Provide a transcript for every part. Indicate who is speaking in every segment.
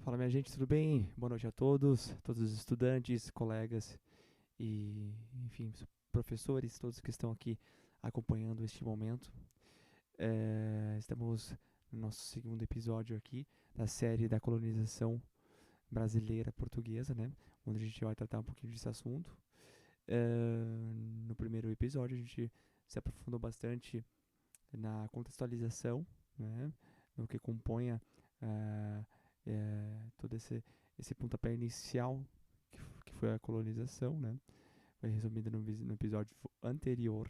Speaker 1: Fala, minha gente, tudo bem? Boa noite a todos os estudantes, colegas e, enfim, professores, todos que estão aqui acompanhando este momento. Estamos no nosso segundo episódio aqui da série da colonização brasileira portuguesa, né? Onde a gente vai tratar um pouquinho desse assunto. No primeiro episódio, a gente se aprofundou bastante na contextualização, né? No que compõe todo esse pontapé inicial que foi a colonização, né? Foi resumido no episódio anterior,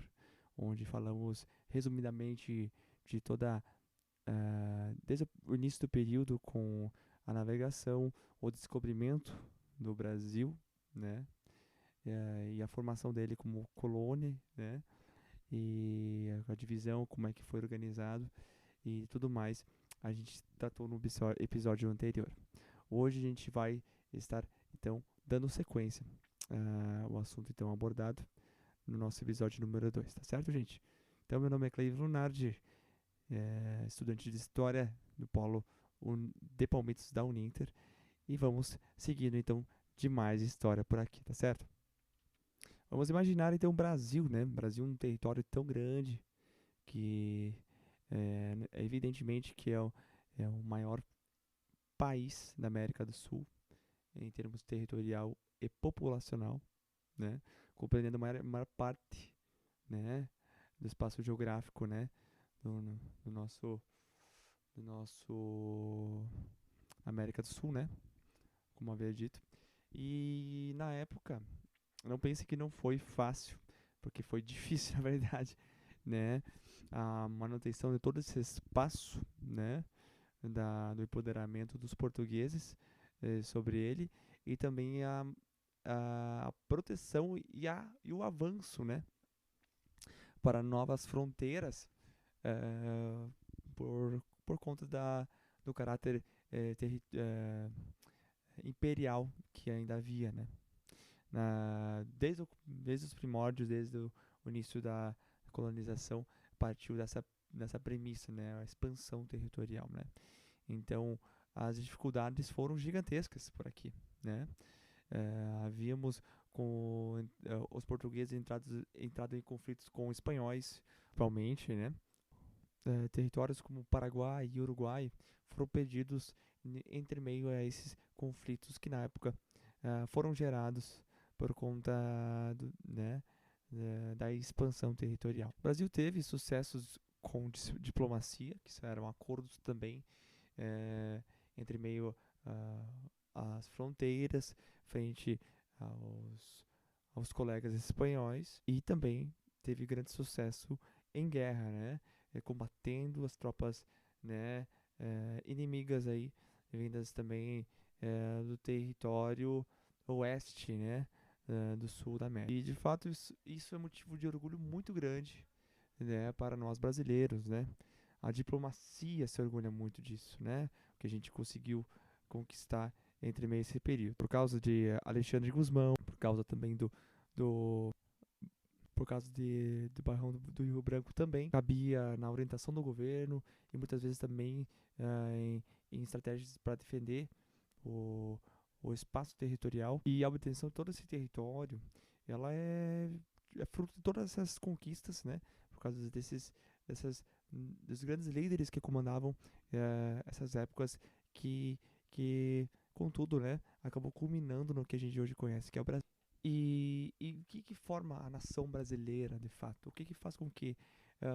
Speaker 1: onde falamos resumidamente de desde o início do período com a navegação, o descobrimento do Brasil, né? E a formação dele como colônia, né? E a divisão, como é que foi organizado e tudo mais, a gente tratou no episódio anterior. Hoje a gente vai estar, então, dando sequência ao assunto então abordado no nosso episódio número 2, tá certo, gente? Então, meu nome é Cleiton Lunardi, estudante de História do Polo de Palmitos da Uninter, e vamos seguindo, então, de mais história por aqui, tá certo? Vamos imaginar, então, o Brasil, né? O Brasil é um território tão grande que, evidentemente, que é o maior país da América do Sul, em termos territorial e populacional, né? Compreendendo a maior parte, né, do espaço geográfico, né, do, do nosso do nosso América do Sul, né, como havia dito. E na época, não pense que não foi fácil, porque foi difícil, na verdade, né, a manutenção de todo esse espaço, né, do empoderamento dos portugueses sobre ele e também a proteção e o avanço, né, para novas fronteiras por conta do caráter imperial que ainda havia, né? Desde os primórdios, desde o início da colonização, partiu dessa premissa, né? A expansão territorial, né? Então, as dificuldades foram gigantescas por aqui, né? Havíamos com os portugueses entrado em conflitos com espanhóis, principalmente, né? Territórios como Paraguai e Uruguai foram perdidos entre meio a esses conflitos que na época foram gerados por conta né, da expansão territorial. O Brasil teve sucessos com diplomacia, que eram acordos também eh, entre meio às fronteiras, frente aos, aos colegas espanhóis, e também teve grande sucesso em guerra, né? Combatendo as tropas, né, inimigas aí, vindas também do território oeste, né, do sul da América. E de fato isso é motivo de orgulho muito grande, né, para nós brasileiros, né? A diplomacia se orgulha muito disso, né? O que a gente conseguiu conquistar entre meio a esse período. Por causa de Alexandre Gusmão, por causa também do por causa do Barrão do Rio Branco também, cabia na orientação do governo e muitas vezes também em estratégias para defender o, o espaço territorial e a obtenção de todo esse território, ela é fruto de todas essas conquistas, né? Por causa dessas, dos grandes líderes que comandavam essas épocas que, contudo, né, acabou culminando no que a gente hoje conhece, que é o Brasil. E o que forma a nação brasileira, de fato? O que faz com que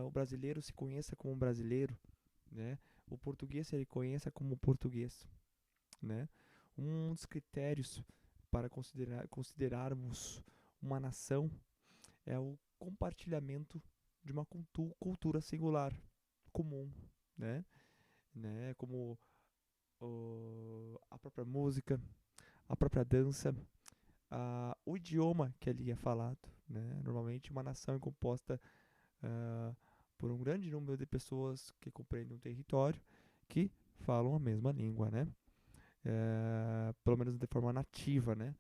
Speaker 1: o brasileiro se conheça como brasileiro, né? O português se reconheça como português, né? Um dos critérios para considerarmos uma nação é o compartilhamento de uma cultura singular, comum, né? Como a própria música, a própria dança, o idioma que ali é falado, né? Normalmente uma nação é composta ah, por um grande número de pessoas que compreendem um território que falam a mesma língua, né? Pelo menos de forma nativa, né?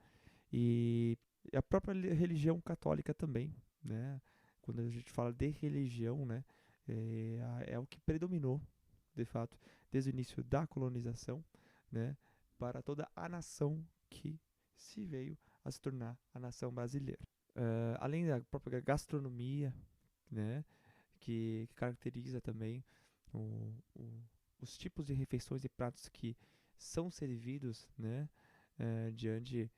Speaker 1: E a própria religião católica também, né? Quando a gente fala de religião, né? É o que predominou, de fato, desde o início da colonização, né? para toda a nação que se veio a se tornar a nação brasileira. Além da própria gastronomia, né, que caracteriza também o, o, os tipos de refeições e pratos que são servidos, né, diante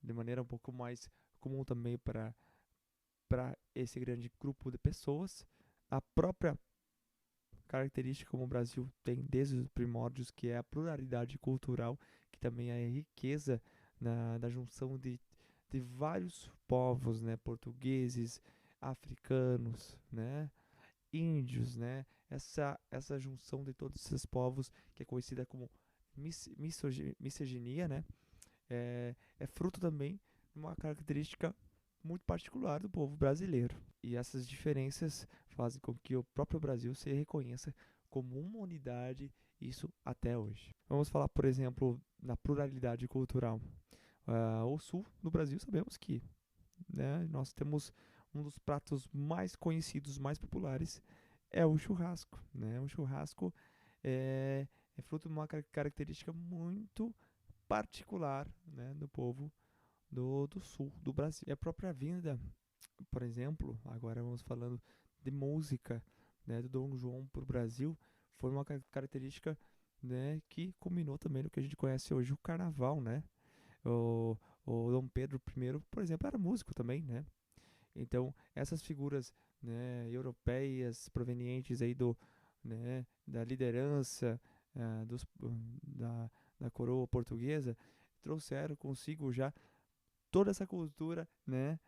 Speaker 1: de maneira um pouco mais comum também para esse grande grupo de pessoas. A própria característica como o Brasil tem desde os primórdios, que é a pluralidade cultural, que também é a riqueza da junção de vários povos, né, portugueses, africanos, né, índios, né, essa junção de todos esses povos, que é conhecida como misoginia, né, é fruto também de uma característica muito particular do povo brasileiro. E essas diferenças fazem com que o próprio Brasil se reconheça como uma unidade, isso até hoje. Vamos falar, por exemplo, na pluralidade cultural. O sul do Brasil, sabemos que, né, nós temos um dos pratos mais conhecidos, mais populares, é o churrasco. Né? O churrasco é fruto de uma característica muito particular, né, do povo do sul do Brasil. E a própria vinda, por exemplo, agora vamos falando de música, né, do Dom João para o Brasil, foi uma característica, né, que culminou também no que a gente conhece hoje, o carnaval, né? O, o Dom Pedro I, por exemplo, era músico também, né? Então, essas figuras, né, europeias provenientes aí né, da liderança da coroa portuguesa trouxeram consigo já toda essa cultura, né,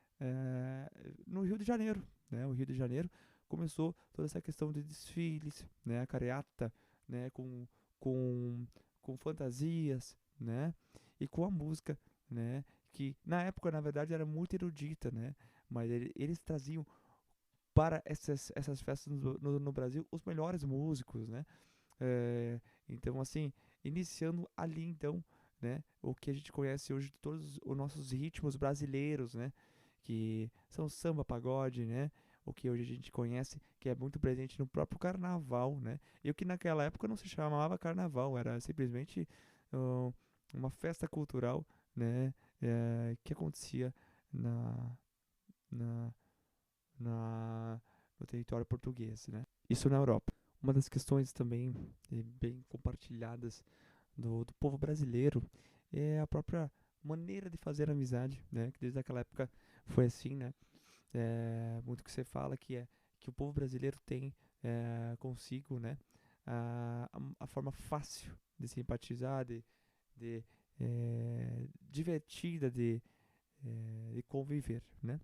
Speaker 1: no Rio de Janeiro, né? O Rio de Janeiro começou toda essa questão de desfiles, né, a carreata, né, com, com fantasias, né, e com a música, né, que na época, na verdade, era muito erudita, né, mas eles traziam para essas festas no Brasil os melhores músicos, né, então, assim, iniciando ali, então, né, o que a gente conhece hoje de todos os nossos ritmos brasileiros, né, que são samba, pagode, né, o que hoje a gente conhece, que é muito presente no próprio carnaval, né, e o que naquela época não se chamava carnaval, era simplesmente uh, uma festa cultural, né, que acontecia na, na, no território português, né, isso na Europa. Uma das questões também bem compartilhadas do povo brasileiro é a própria maneira de fazer amizade, né? Que desde aquela época foi assim, né? Muito que você fala que o povo brasileiro tem consigo, né? A forma fácil de simpatizar, de divertida de conviver, né?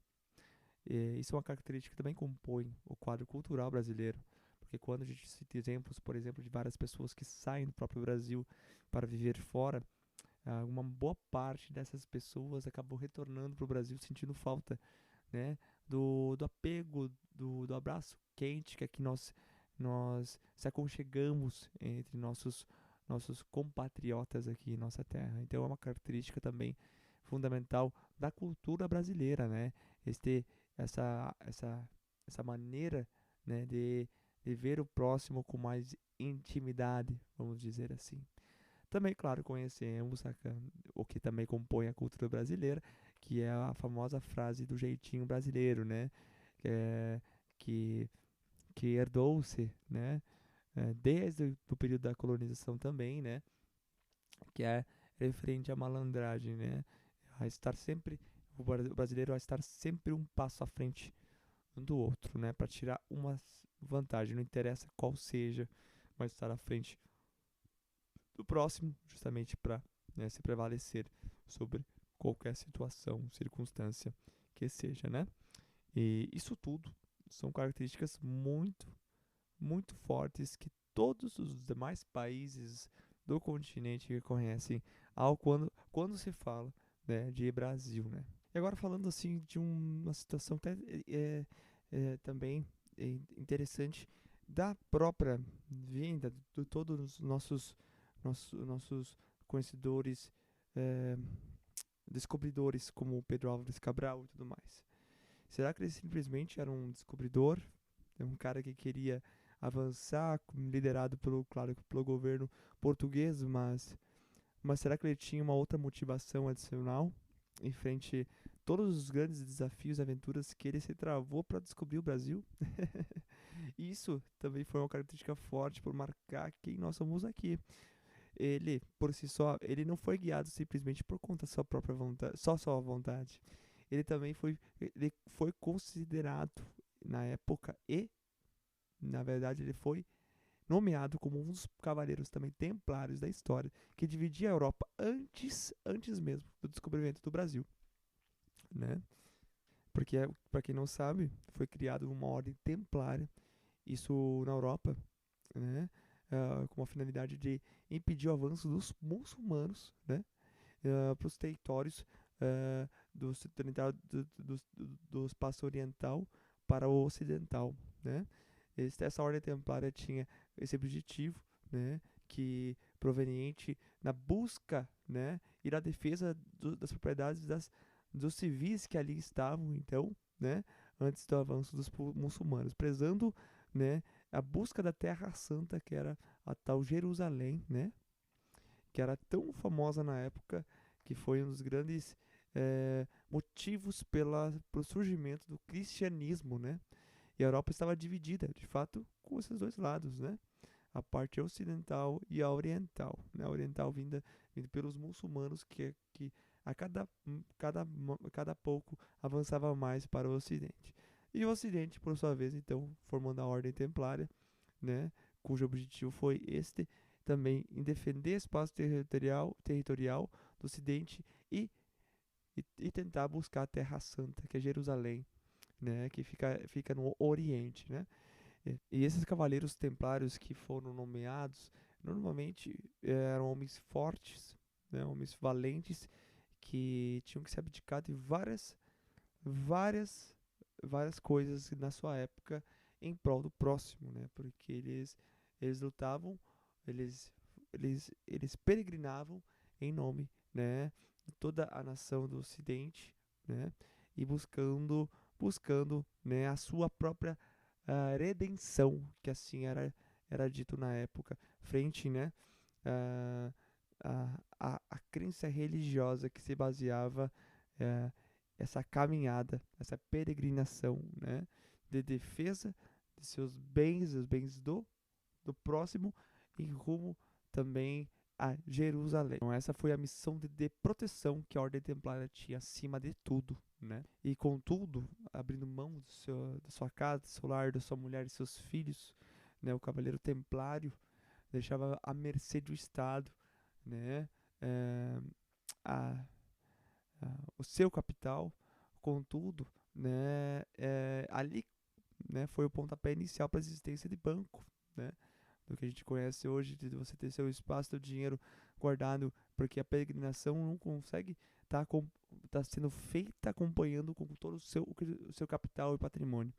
Speaker 1: Isso é uma característica que também compõe o quadro cultural brasileiro, porque quando a gente cita exemplos, por exemplo, de várias pessoas que saem do próprio Brasil para viver fora, uma boa parte dessas pessoas acabou retornando para o Brasil sentindo falta, né, do apego, do abraço quente que aqui nós se aconchegamos entre nossos compatriotas aqui em nossa terra. Então é uma característica também fundamental da cultura brasileira, né? Este, essa maneira, né, de ver o próximo com mais intimidade, vamos dizer assim. Também, claro, conhecemos o que também compõe a cultura brasileira, que é a famosa frase do jeitinho brasileiro, né? É, que, que herdou-se, né? Desde o período da colonização também, né? Que é referente à malandragem, né? A estar sempre, o brasileiro a estar sempre um passo à frente um do outro, né? Para tirar uma vantagem, não interessa qual seja, mas estar à frente do próximo, justamente para, né, se prevalecer sobre qualquer situação, circunstância que seja, né? E isso tudo são características muito fortes que todos os demais países do continente reconhecem quando se fala, né, de Brasil, né? E agora falando assim de uma situação até, também interessante da própria vinda de todos os nossos conhecedores, eh, descobridores como Pedro Álvares Cabral e tudo mais. Será que ele simplesmente era um descobridor? É um cara que queria avançar, liderado pelo, claro, pelo governo português, mas Mas será que ele tinha uma outra motivação adicional em frente a todos os grandes desafios e aventuras que ele se travou para descobrir o Brasil? Isso também foi uma característica forte por marcar quem nós somos aqui. Ele, por si só, ele não foi guiado simplesmente por conta da sua própria vontade, só sua vontade. Ele foi considerado na época e, na verdade, ele foi nomeado como um dos cavaleiros também templários da história, que dividia a Europa antes mesmo do descobrimento do Brasil, né? Porque, para quem não sabe, foi criado uma ordem templária, isso na Europa, né? Com a finalidade de impedir o avanço dos muçulmanos, né? Para os territórios do espaço oriental para o ocidental, né? Essa ordem templária tinha esse objetivo, né? Que proveniente na busca, né? E na defesa das propriedades dos civis que ali estavam, então, né? Antes do avanço dos muçulmanos, prezando, né? A busca da Terra Santa, que era a tal Jerusalém, né? Que era tão famosa na época, que foi um dos grandes motivos pelo surgimento do cristianismo, né? E a Europa estava dividida, de fato, com esses dois lados, né? A parte ocidental e a oriental, né? A oriental vinda pelos muçulmanos que a cada pouco avançava mais para o ocidente. E o ocidente, por sua vez, então, formando a ordem templária, né? Cujo objetivo foi este também em defender espaço territorial do ocidente e tentar buscar a Terra Santa, que é Jerusalém, né? Que fica no Oriente, né? E esses cavaleiros templários que foram nomeados, normalmente eram homens fortes, né, homens valentes, que tinham que se abdicar de várias, várias coisas na sua época em prol do próximo, né? Porque eles lutavam, eles, eles peregrinavam em nome, né, de toda a nação do Ocidente, né? E buscando, né, a sua própria redenção, que assim era dito na época, frente, né, a, a crença religiosa que se baseava eh, essa caminhada, essa peregrinação, né, de defesa de seus bens, os bens do próximo, em rumo também a Jerusalém. Então, essa foi a missão de proteção que a Ordem Templária tinha acima de tudo, né? E contudo, abrindo mão da sua casa, do seu lar, da sua mulher e seus filhos, né? O Cavaleiro Templário deixava à mercê do Estado, né? É, a, o seu capital, contudo, né? Ali, né? Foi o pontapé inicial para a existência de banco, né? Do que a gente conhece hoje, de você ter seu espaço, seu dinheiro guardado, porque a peregrinação não consegue tá sendo feita acompanhando com todo o seu capital e patrimônio.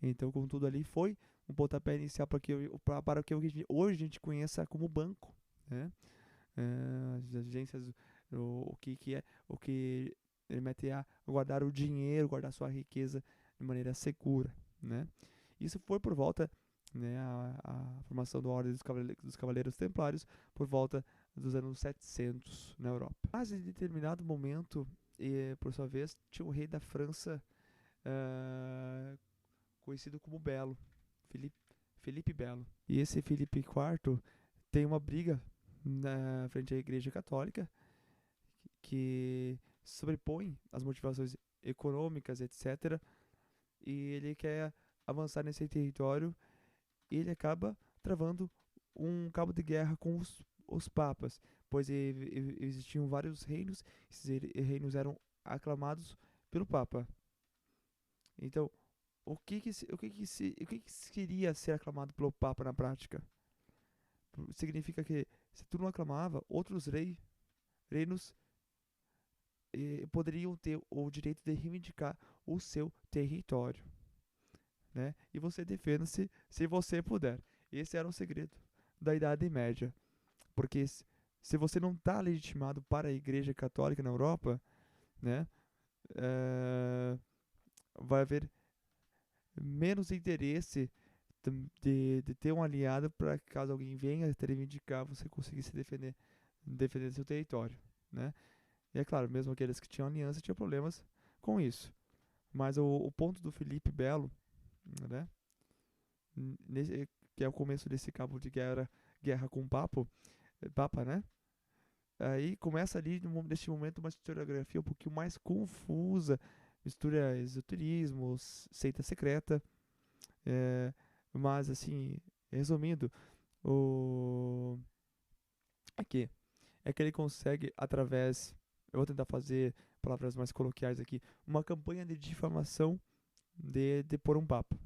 Speaker 1: Então, contudo, ali foi um pontapé inicial para o que hoje a gente conheça como banco, né? As agências, o que remete a guardar o dinheiro, guardar sua riqueza de maneira segura, né? Isso foi por volta, né, a formação da Ordem dos Cavaleiros Templários por volta dos anos 700 na Europa. Mas em determinado momento, por sua vez, tinha o rei da França, conhecido como Belo, Felipe, Felipe Belo. E esse Felipe IV tem uma briga na frente à Igreja Católica que sobrepõe as motivações econômicas, etc. E ele quer avançar nesse território e ele acaba travando um cabo de guerra com os papas, pois existiam vários reinos, esses reinos eram aclamados pelo papa. Então, o que que queria ser aclamado pelo papa na prática? Significa que se tu não aclamava, outros reinos poderiam ter o direito de reivindicar o seu território, né? E você defenda-se se você puder. Esse era o segredo da Idade Média. Porque se você não está legitimado para a Igreja Católica na Europa, né, vai haver menos interesse de ter um aliado para caso alguém venha te reivindicar, você conseguir se defender defender seu território, né? E é claro, mesmo aqueles que tinham aliança tinham problemas com isso. Mas o ponto do Felipe Belo, né? Que é o começo desse cabo de guerra com o Papa, né? Aí começa ali, neste momento, uma historiografia um pouquinho mais confusa, mistura esoterismo, seita secreta, é, mas assim, resumindo, o aqui é que ele consegue através, eu vou tentar fazer palavras mais coloquiais aqui, uma campanha de difamação de depor um papa.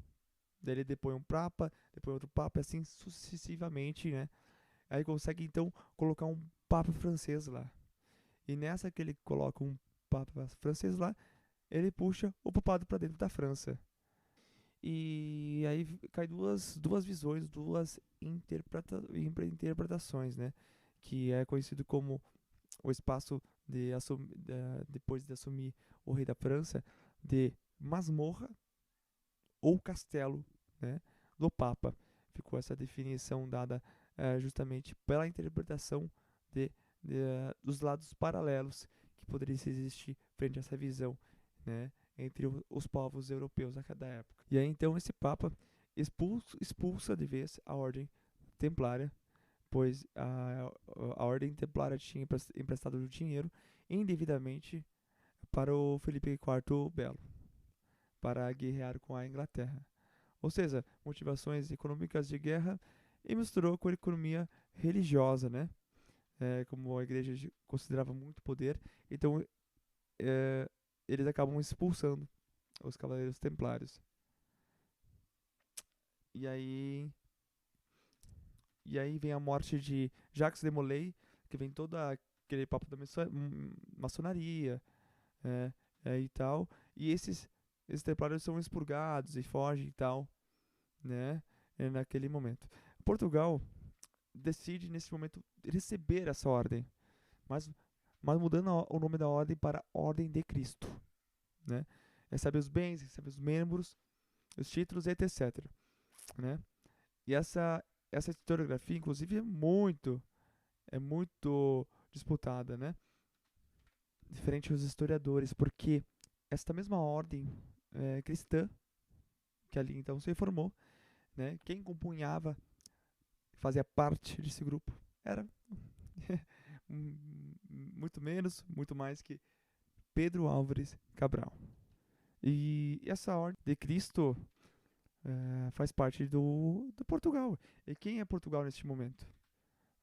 Speaker 1: Daí ele depõe um papa, depois outro papa, assim sucessivamente, né? Aí consegue então colocar um papa francês lá. E nessa que ele coloca um papa francês lá, ele puxa o papado para dentro da França. E aí cai duas visões, duas interpretações, né? Que é conhecido como o espaço depois de assumir o rei da França, de masmorra ou castelo, né, do Papa. Ficou essa definição dada justamente pela interpretação dos lados paralelos que poderia existir frente a essa visão, né, entre os povos europeus da época. E aí então esse Papa expulsa de vez a Ordem Templária, pois a Ordem Templária tinha emprestado dinheiro indevidamente para o Felipe IV Belo, para guerrear com a Inglaterra. Ou seja, motivações econômicas de guerra e misturou com a economia religiosa, né? Como a igreja considerava muito poder, então é, eles acabam expulsando os cavaleiros templários. E aí, e aí vem a morte de Jacques de Molay, que vem todo aquele papo da maçonaria, é, e tal. E esses templários são expurgados e fogem e tal, né? Naquele momento. Portugal decide nesse momento receber essa ordem, mas, mas mudando o nome da ordem para Ordem de Cristo, né? Recebe os bens, recebe os membros, os títulos, etc, né? E essa historiografia, inclusive, é muito disputada, né? Diferente dos historiadores, porque esta mesma ordem cristã que ali então se formou, né? Quem compunhava, fazia parte desse grupo, era muito menos, muito mais que Pedro Álvares Cabral. E essa ordem de Cristo faz parte do Portugal. E quem é Portugal neste momento?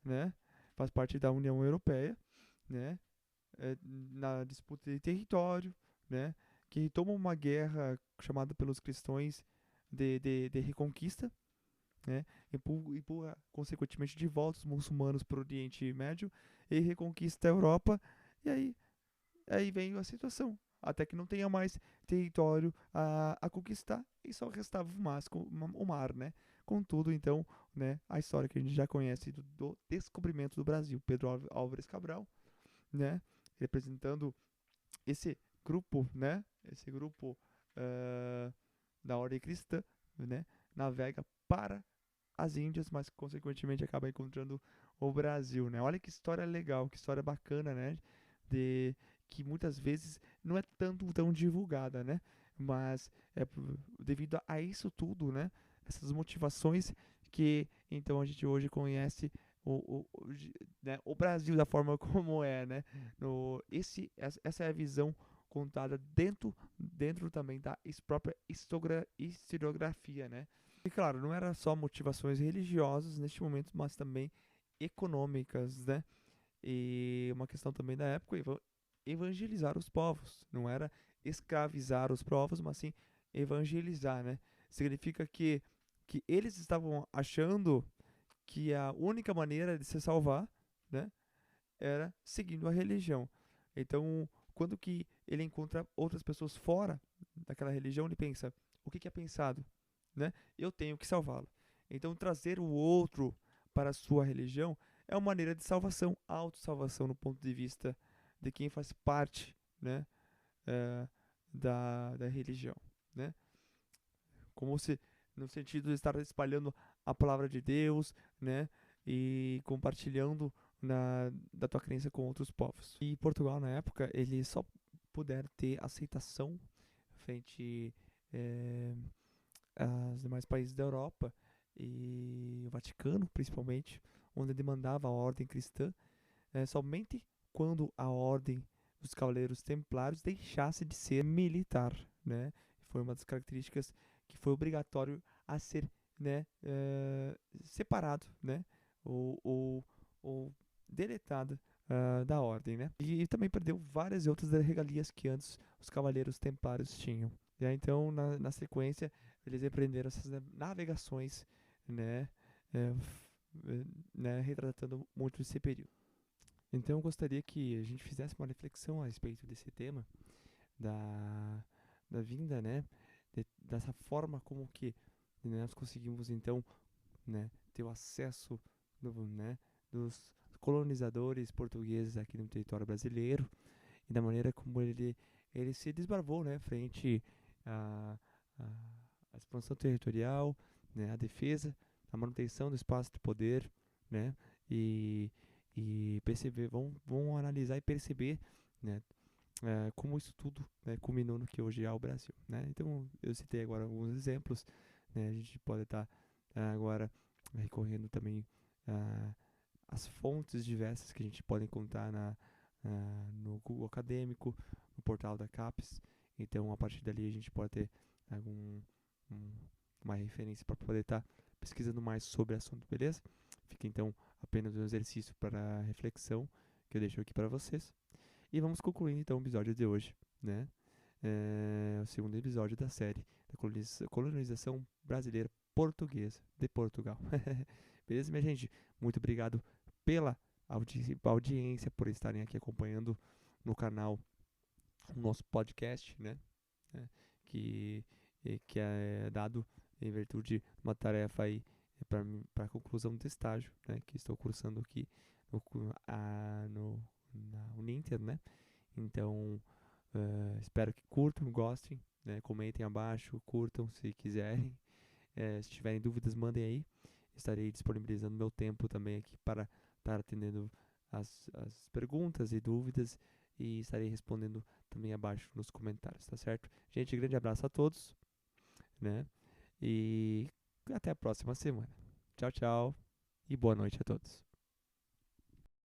Speaker 1: Né? Faz parte da União Europeia, né? Na disputa de território, né? Que toma uma guerra chamada pelos cristãos de reconquista, né? Empurra consequentemente de volta os muçulmanos para o Oriente Médio e reconquista a Europa. E aí vem a situação. Até que não tenha mais território a conquistar e só restava o mar, né? Contudo, então, né, a história que a gente já conhece do descobrimento do Brasil, Pedro Álvares Cabral, né, representando esse grupo, né, esse grupo da ordem cristã, né, navega para as Índias, mas consequentemente acaba encontrando o Brasil, né? Olha que história legal, que história bacana, né? De que muitas vezes não é tanto tão divulgada, né? Mas devido a isso tudo, né? Essas motivações que então a gente hoje conhece né, o Brasil da forma como é, né? Essa é a visão contada dentro também da própria historiografia, né? E claro, não era só motivações religiosas neste momento, mas também econômicas, né? E uma questão também da época, evangelizar os povos. Não era escravizar os povos, mas sim evangelizar, né? Significa que eles estavam achando que a única maneira de se salvar, né, era seguindo a religião. Então, quando que ele encontra outras pessoas fora daquela religião, ele pensa, o que que é pensado? Né? Eu tenho que salvá-lo. Então, trazer o outro para a sua religião é uma maneira de salvação, autossalvação no ponto de vista de quem faz parte, né, eh, da religião, né? Como se no sentido de estar espalhando a palavra de Deus, né, e compartilhando da tua crença com outros povos. E Portugal, na época, ele só puder ter aceitação frente aos demais países da Europa e o Vaticano, principalmente, onde demandava a ordem cristã, somente quando a ordem dos Cavaleiros Templários deixasse de ser militar, né? Foi uma das características que foi obrigatório a ser, né, separado, né? Ou deletado da ordem, né? E também perdeu várias outras regalias que antes os Cavaleiros Templários tinham. Então, na sequência, eles empreenderam essas navegações, né? É, né, retratando muito esse período. Então eu gostaria que a gente fizesse uma reflexão a respeito desse tema, da, da vinda, né, dessa forma como que, né, nós conseguimos então, né, ter o acesso né, dos colonizadores portugueses aqui no território brasileiro e da maneira como ele se desbravou, né, frente à, à, à expansão territorial, né, à defesa, à manutenção do espaço de poder, né, e, e perceber, vão analisar e perceber, né, como isso tudo, né, culminou no que hoje é o Brasil, né. Então eu citei agora alguns exemplos, né, a gente pode estar agora recorrendo também às fontes diversas que a gente pode encontrar no Google Acadêmico, no portal da CAPES. Então, a partir dali, a gente pode ter algum, um, uma referência para poder estar pesquisando mais sobre o assunto, beleza? Fica então apenas um exercício para reflexão que eu deixo aqui para vocês. E vamos concluindo então o episódio de hoje, né? O segundo episódio da série da colonização brasileira portuguesa de Portugal. Beleza, minha gente? Muito obrigado pela audiência, por estarem aqui acompanhando no canal o nosso podcast, né? Que, que é dado em virtude de uma tarefa aí para a conclusão do estágio, né? Que estou cursando aqui na Uninter, né? Então, espero que curtam, gostem, né? Comentem abaixo, curtam se quiserem. Se tiverem dúvidas, mandem aí. Estarei disponibilizando meu tempo também aqui para estar atendendo as perguntas e dúvidas e estarei respondendo também abaixo nos comentários, tá certo? Gente, grande abraço a todos, né? E até a próxima semana. Tchau, tchau e boa noite a todos.